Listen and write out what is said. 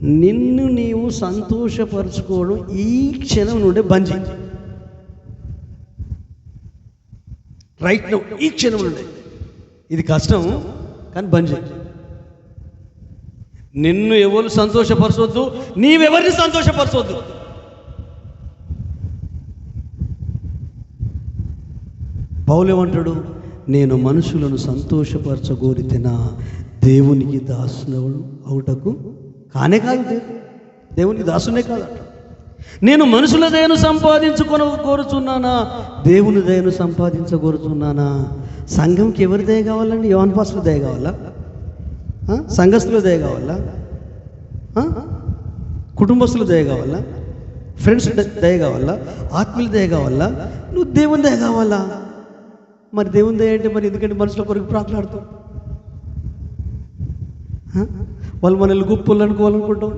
నిన్ను నీవు సంతోషపరచుకోవడం ఈ క్షణం నుండే బంద్ చేయి. రైట్ నౌ, ఈ క్షణం నుండే. ఇది కష్టం కానీ బంద్ చేయి. నిన్ను ఎవరు సంతోషపరచొద్దు, నీవెవరిని సంతోషపరచొద్దు. పౌలు ఏమంటాడు? నేను మనుషులను సంతోషపరచగోరితేనా దేవునికి దాసునవుడు అవుటకు కానే కాదు. దేవునికి దాసునే కాదు. నేను మనుషుల దయను కోరుచున్నానా, దేవుని దయను సంపాదించగోరుచున్నానా? సంఘంకి ఎవరి దయ కావాలండి? యోహాను పాస్టర్ దయ కావాలా? సంఘస్థుల దయ కావాలా? కుటుంబస్తుల దయ కావాలా? ఫ్రెండ్స్ దయ కావాలా? ఆత్మీయుల దయ కావాలా? నువ్వు దేవుని దయ కావాలా? మరి దేవుని దయ అంటే మరి ఎందుకంటే మనుషుల కొరకు ప్రాకులాడుతావు? వాళ్ళు మనల్ని గొప్పలు అనుకోవాలనుకుంటాం.